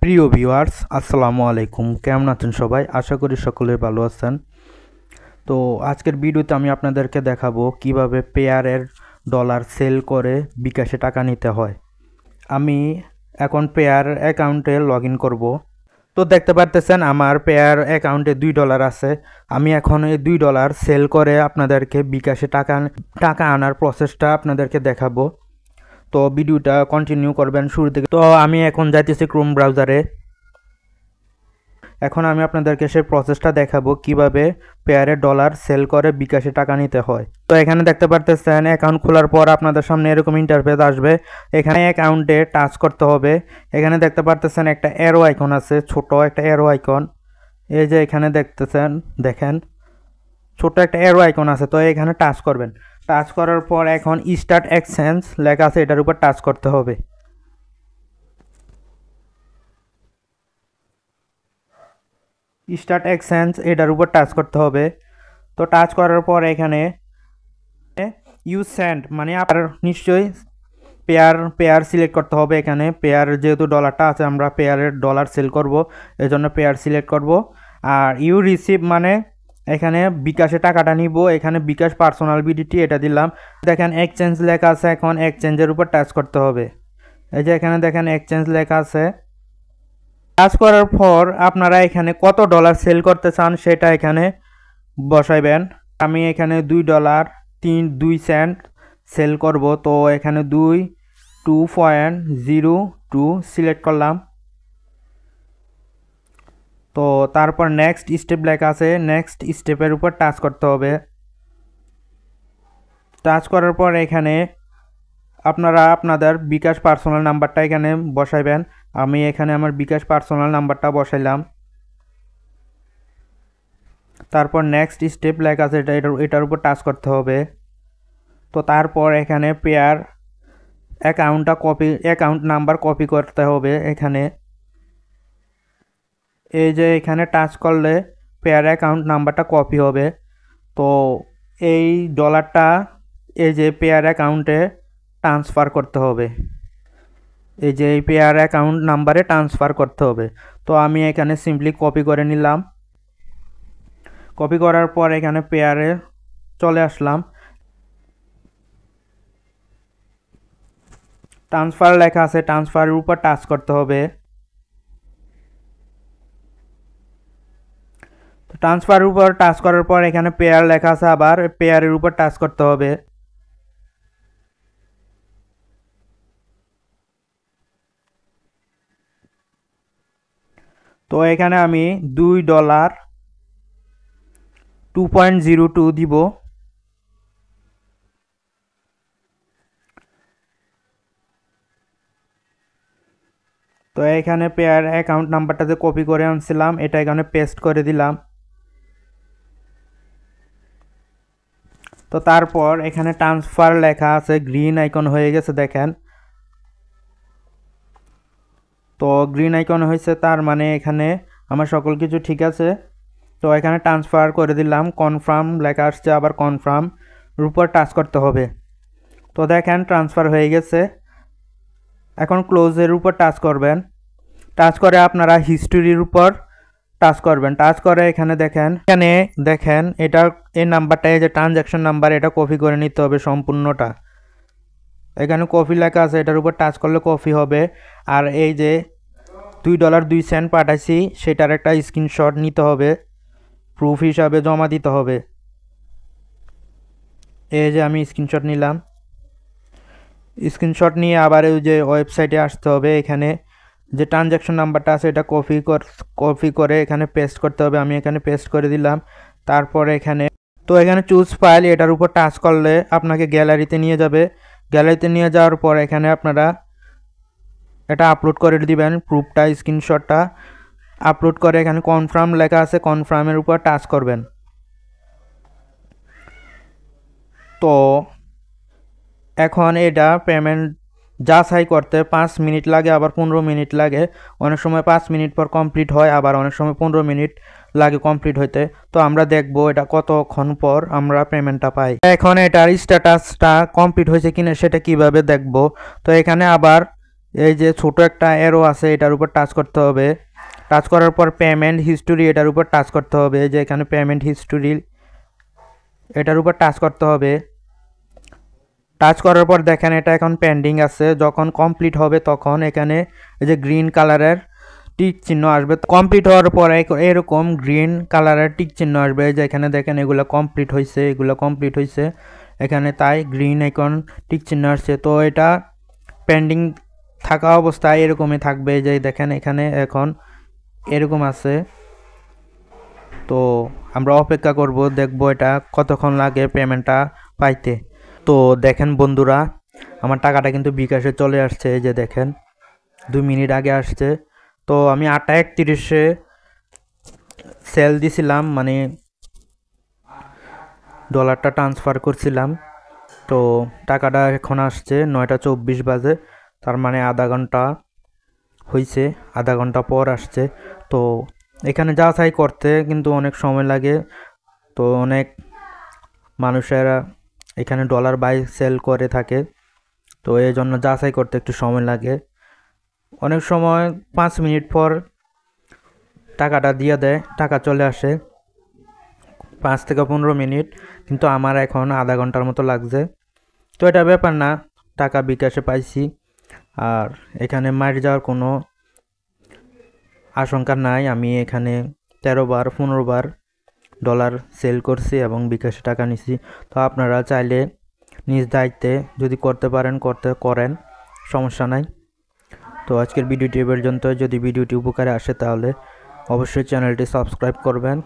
প্রিয় ভিউয়ার্স, আসসালামু আলাইকুম। কেমন আছেন সবাই? আশা করি সকলে ভালো আছেন। তো আজকের ভিডিওতে আমি আপনাদেরকে দেখাবো কিভাবে পেয়ারের ডলার সেল করে বিকাশে টাকা নিতে হয়। আমি এখন পেয়ার অ্যাকাউন্টে লগ ইন করবো। তো দেখতে পারতেছেন আমার পেয়ার অ্যাকাউন্টে $2 আছে। আমি এখন এই $2 সেল করে আপনাদেরকে বিকাশে টাকা আনার প্রসেসটা আপনাদেরকে দেখাবো। তো ভিডিওটা কন্টিনিউ করবেন শুরু থেকে। তো আমি এখন যাইতেছি ক্রোম ব্রাউজারে। এখন আমি আপনাদেরকে সেই প্রসেসটা দেখাবো কিভাবে পেয়ারে ডলার সেল করে বিকাশে টাকা নিতে হয়। তো এখানে দেখতে পারতেছেন অ্যাকাউন্ট খোলার পর আপনাদের সামনে এরকম ইন্টারফেস আসবে। এখানে অ্যাকাউন্টে টাচ করতে হবে। এখানে দেখতে পারতেছেন একটা অ্যারো আইকন আছে, ছোট একটা অ্যারো আইকন। এই যে এখানে দেখেন ছোট একটা অ্যারো আইকন আছে, তো এখানে টাচ করবেন। টাচ করার পর এখন স্টার্ট এক্সচেঞ্জ লেখা আছে, এটার উপর টাচ করতে হবে। স্টার্ট এক্সচেঞ্জ এটার উপর টাচ করতে হবে। তো টাচ করার পর এখানে ইউজ সেন্ড মানে আপনার নিশ্চয়ই পেয়ার সিলেক্ট করতে হবে। এখানে পেয়ার যেহেতু ডলারটা আছে, আমরা পেয়ারের ডলার সেল করব, এজন্য পেয়ার সিলেক্ট করব। আর ইউ রিসিভ মানে এখানে বিকাশে টাকাটা নিব। এখানে বিকাশ পার্সোনাল বিডিটি এটা দিলাম। দেখেন এক্সচেঞ্জ লেখা আছে, এখন এক্সচেঞ্জের উপর টাচ করতে হবে। এই যে এখানে দেখেন এক্সচেঞ্জ লেখা আছে। টাচ করার পর আপনারা এখানে কত ডলার সেল করতে চান সেটা এখানে বসাইবেন। আমি এখানে $2.2 সেল করব, তো এখানে 2.02 সিলেক্ট করলাম। তো তারপর নেক্সট স্টেপ লেখা আছে, নেক্সট স্টেপের উপর টাচ করতে হবে। টাচ করার পর এখানে আপনারা আপনাদের বিকাশ পার্সোনাল নাম্বারটা এখানে বসাইবেন। আমি এখানে আমার বিকাশ পার্সোনাল নাম্বারটা বসাইলাম। তারপর নেক্সট স্টেপ লেখা আছে, এটার উপর টাচ করতে হবে। তো তারপর এখানে পেয়ার অ্যাকাউন্ট নাম্বার কপি করতে হবে। এখানে এই যে এখানে টাচ করলে পেয়ার অ্যাকাউন্ট নাম্বারটা কপি হবে। তো এই ডলারটা এই যে পেয়ার অ্যাকাউন্টে ট্রান্সফার করতে হবে। এই যে এই পেয়ার অ্যাকাউন্ট নাম্বারে ট্রান্সফার করতে হবে। তো আমি এখানে সিম্পলি কপি করে নিলাম। কপি করার পর এখানে পেয়ারে চলে আসলাম। ট্রান্সফার লেখা আছে, ট্রান্সফারের উপর টাচ করতে হবে। তো ট্রান্সফারের উপর টাচ করার পর এখানে পেয়ার লেখা আছে, আবার পেয়ারের উপর টাচ করতে হবে। তো এখানে আমি $2.02 দিব। তো এখানে পেয়ার অ্যাকাউন্ট নাম্বারটাতে কপি করে আনছিলাম, এটা এখানে পেস্ট করে দিলাম। তো তারপর এখানে ট্রান্সফার লেখা আছে, গ্রিন আইকন হয়ে গেছে দেখেন। তো গ্রিন আইকন হয়েছে, তার মানে এখানে আমার সকল কিছু ঠিক আছে। তো এখানে ট্রান্সফার করে দিলাম। কনফার্ম লেখা আসছে, আবার কনফার্ম উপর টাচ করতে হবে। তো দেখেন ট্রান্সফার হয়ে গেছে। এখন ক্লোজের উপর টাচ করবেন। টাচ করে আপনারা হিস্টোরির উপর টাচ করবেন। টাচ করে এখানে দেখেন এটা এই নাম্বারটা, এই যে ট্রানজ্যাকশন নাম্বার, এটা কপি করে নিতে হবে সম্পূর্ণটা। এখানে কপি লেখা আছে, এটার উপর টাচ করলে কপি হবে। আর এই যে $2.02 পাঠাইছি সেটার একটা স্ক্রিনশট নিতে হবে, প্রুফ হিসাবে জমা দিতে হবে। এই যে আমি স্ক্রিনশট নিলাম। স্ক্রিনশট নিয়ে আবার ওই যে ওয়েবসাইটে আসতে হবে। এখানে যে ট্রানজ্যাকশন নাম্বারটা আছে এটা কপি করে এখানে পেস্ট করতে হবে। আমি এখানে পেস্ট করে দিলাম। তারপরে এখানে চুজ ফাইল, এটার উপর টাচ করলে আপনাকে গ্যালারিতে নিয়ে যাবে। গ্যালারিতে নিয়ে যাওয়ার পর এখানে আপনারা এটা আপলোড করে দিবেন, প্রুফটা স্ক্রিনশটটা আপলোড করে এখানে কনফার্ম লেখা আছে, কনফার্মের উপর টাচ করবেন। তো এখন এটা পেমেন্ট যাচাই করতে 5 মিনিট লাগে, আবার 15 মিনিট লাগে। অনেক সময় 5 মিনিট পর কমপ্লিট হয়, আবার অনেক সময় 15 মিনিট লাগে কমপ্লিট হইতে। তো আমরা দেখব এটা কতক্ষণ পর আমরা পেমেন্টটা পাই। এখন এটার স্ট্যাটাসটা কমপ্লিট হয়েছে কিনা সেটা কিভাবে দেখব। তো এখানে আবার এই যে ছোট একটা অ্যারো আছে এটার উপর টাচ করতে হবে। টাচ করার পর পেমেন্ট হিস্টোরি এটার উপর টাচ করতে হবে। যে এখানে পেমেন্ট হিস্টোরি এটার উপর টাচ করতে হবে। টাচ করার পর দেখেন এটা এখন পেন্ডিং আছে। যখন কমপ্লিট হবে তখন এখানে এই যে গ্রিন কালারের টিক চিহ্ন আসবে। কমপ্লিট হওয়ার পর এরকম গ্রিন কালারের টিক চিহ্ন আসবে। যে এখানে দেখেন এগুলো কমপ্লিট হয়েছে, এগুলো কমপ্লিট হয়েছে এখানে, তাই গ্রিন আইকন টিক চিহ্ন আসছে। তো এটা পেন্ডিং থাকা অবস্থায় এরকমই থাকবে। যে দেখেন এখানে এখন এরকম আছে। তো আমরা অপেক্ষা করব, দেখব এটা কতক্ষণ লাগে পেমেন্টটা পাইতে। তো দেখেন বন্ধুরা, আমার টাকাটা কিন্তু বিকাশে চলে আসছে। এই যে দেখেন 2 মিনিট আগে আসছে। তো আমি 8:31-এ সেল দিছিলাম, মানে ডলারটা ট্রান্সফার করছিলাম। তো টাকাটা এখন আসছে 9:24 বাজে, তার মানে আধা ঘন্টা হয়েছে, আধা ঘন্টা পর আসছে। তো এখানে যাচাই করতে কিন্তু অনেক সময় লাগে। তো অনেক মানুষেরা এখানে ডলার বাই সেল করে থাকে, তো এই জন্য যাচাই করতে একটু সময় লাগে। অনেক সময় 5 মিনিট পর টাকাটা দিয়ে দেয়, টাকা চলে আসে 5 থেকে 15 মিনিট, কিন্তু আমার এখন আধা ঘন্টার মতো লাগছে। তো এটা ব্যাপার না, টাকা বিকাশে পাইছি। আর এখানে মার যাওয়ার কোনো আশঙ্কা নাই। আমি এখানে 13-15 বার ডলার সেল করছি এবং বিকাশে টাকা নিছি। তো আপনারা চাইলে নিজ দায়িত্বে যদি করতে পারেন করেন, সমস্যা নাই। তো আজকের ভিডিওটি পর্যন্ত। যদি ভিডিওটি উপকারে আসে তাহলে অবশ্যই চ্যানেলটি সাবস্ক্রাইব করবেন।